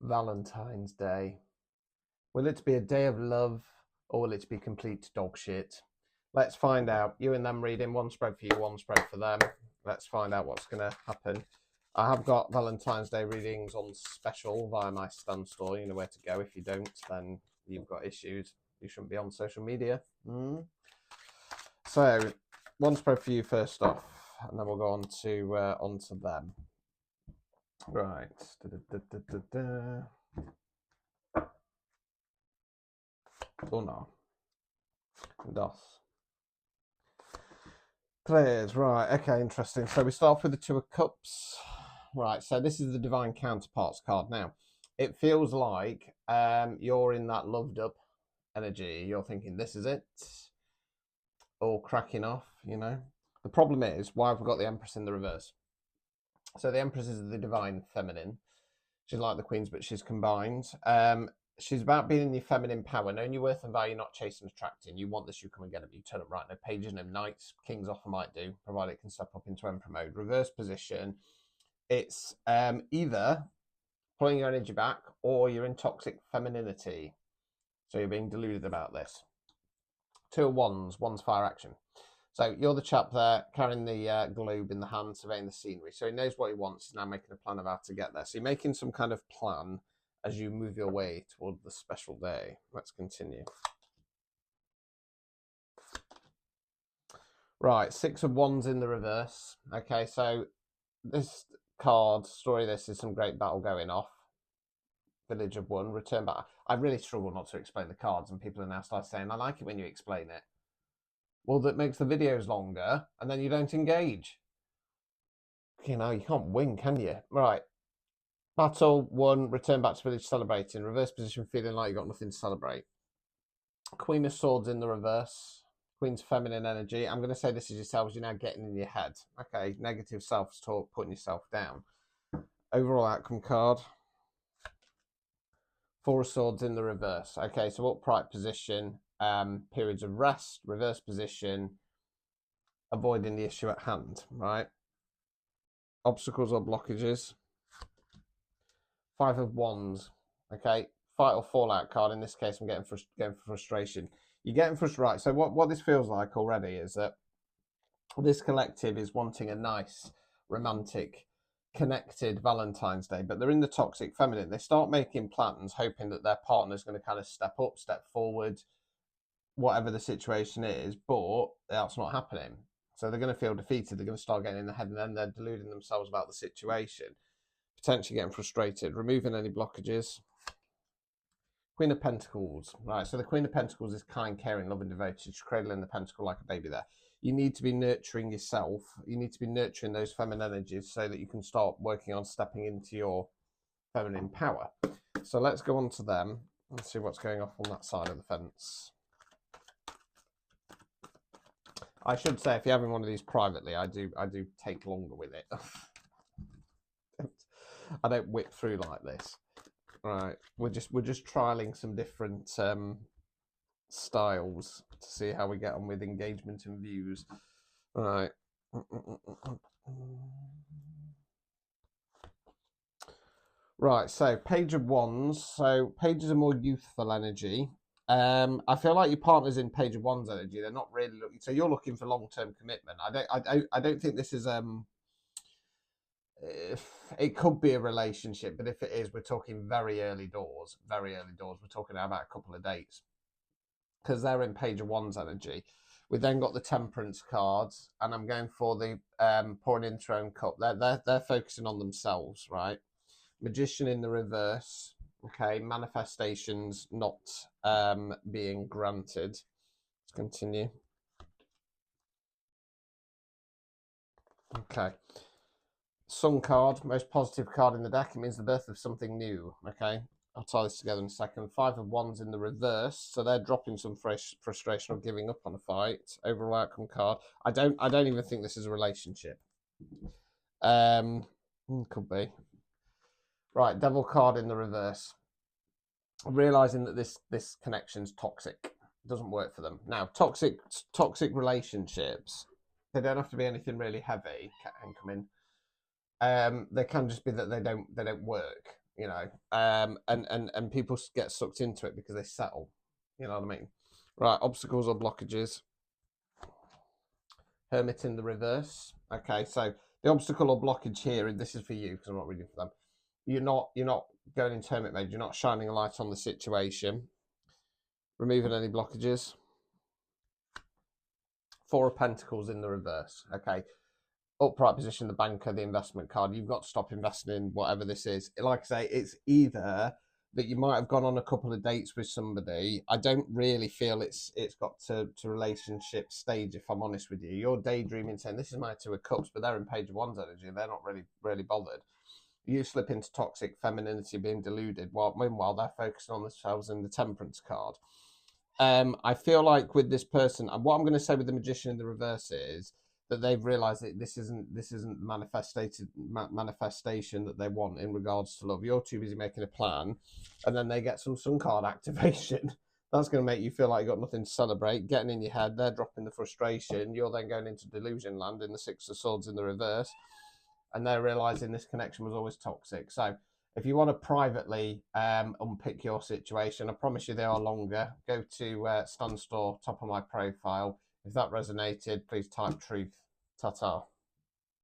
Valentine's Day. Will it be a day of love or will it be complete dog shit? Let's find out. You and them reading, one spread for you, one spread for them. Let's find out what's going to happen. I have got Valentine's Day readings on special via my Stan store. You know where to go. If you don't, then you've got issues. You shouldn't be on social media. So, one spread for you first off, and then we'll go on to them. Right. Uno. Dos. Players, right, okay, interesting. So we start off with the Two of Cups. Right, so this is the Divine Counterparts card. Now, it feels like you're in that loved up energy. You're thinking, this is it. All cracking off, you know. The problem is, why have we got the Empress in the reverse? So the Empress is the Divine Feminine. She's like the Queens, but she's combined. She's about being in your feminine power, knowing your worth and value, not chasing, attracting. You want this, you come and get it. You turn up right. No pages, no knights. Kings often might do, provided it can step up into Emperor mode. Reverse position. It's either pulling your energy back or you're in toxic femininity. So you're being deluded about this. Two of Wands, Wands fire action. So you're the chap there carrying the globe in the hand, surveying the scenery. So he knows what he wants. He's now making a plan of how to get there. So you're making some kind of plan as you move your way toward the special day. Let's continue. Right, Six of Wands in the reverse. Okay, so this card, story this is some great battle going off. Village of One, return back. I really struggle not to explain the cards, and people are now starting saying, I like it when you explain it. Well, that makes the videos longer, and then you don't engage. You know, you can't win, can you? Right. Battle 1, return back to village celebrating. Reverse position, feeling like you've got nothing to celebrate. Queen of Swords in the reverse. Queen's feminine energy. I'm going to say this is yourselves. You're now getting in your head. Okay, negative self-talk, putting yourself down. Overall outcome card. Four of Swords in the reverse. Okay, so upright position, periods of rest, reverse position, avoiding the issue at hand, right? Obstacles or blockages. Five of Wands. Okay, fight or fallout card. In this case, I'm getting for frustration. You're getting frustrated. Right, so what this feels like already is that this collective is wanting a nice, romantic, connected Valentine's Day, but they're in the toxic feminine. They start making plans, hoping that their partner's going to kind of step up, step forward, whatever the situation is, but that's not happening. So they're going to feel defeated. They're going to start getting in the head, and then they're deluding themselves about the situation. Potentially getting frustrated, removing any blockages. Queen of Pentacles. Right, so the Queen of Pentacles is kind, caring, loving, devoted. She's cradling the pentacle like a baby there. You need to be nurturing yourself. You need to be nurturing those feminine energies so that you can start working on stepping into your feminine power. So let's go on to them and see what's going off on that side of the fence. I should say, if you're having one of these privately, I do take longer with it. I don't whip through like this. Right, we're just trialing some different styles to see how we get on with engagement and views. Right. Right, so Page of Wands. So pages are more youthful energy. I feel like your partner's in Page of Wands energy. They're not really looking. So you're looking for long-term commitment. I don't think this is it could be a relationship, but if it is, we're talking very early doors. Very early doors. We're talking about a couple of dates because they're in Page of Wands energy. We then got the Temperance cards, and I'm going for the pouring into their own cup. They're focusing on themselves, right? Magician in the reverse. Okay, manifestations not being granted. Let's continue. Okay. Sun card, most positive card in the deck. It means the birth of something new. Okay, I'll tie this together in a second. Five of Wands in the reverse, so they're dropping some frustration or giving up on a fight. Overall outcome card. I don't even think this is a relationship. Could be. Right, Devil card in the reverse. Realizing that this connection's toxic. It doesn't work for them. Now, toxic relationships. They don't have to be anything really heavy. Cat can come in. They can just be that they don't work. you know, and people get sucked into it because they settle. You know what I mean? Right, obstacles or blockages. Hermit in the reverse. Okay, so the obstacle or blockage here, and this is for you because I'm not reading for them. You're not going into hermit mode. You're not shining a light on the situation. Removing any blockages. Four of Pentacles in the reverse. Okay, upright position, the banker, the investment card. You've got to stop investing in whatever this is. Like I say, it's either that you might have gone on a couple of dates with somebody. I don't really feel it's got to relationship stage, if I'm honest with you. You're daydreaming saying this is my Two of Cups, but they're in Page of Wands energy. They're not really bothered. You slip into toxic femininity, being deluded, while meanwhile they're focusing on themselves in the Temperance card. I feel like with this person, and what I'm going to say with the Magician in the reverse is that they've realised that this isn't manifestation that they want in regards to love. You're too busy making a plan, and then they get some Sun card activation. That's going to make you feel like you've got nothing to celebrate, getting in your head. They're dropping the frustration. You're then going into delusion land in the Six of Swords in the reverse, and they're realising this connection was always toxic. So if you want to privately unpick your situation, I promise you they are longer. Go to Stan Store, top of my profile. If that resonated, please type truth. Ta-ta.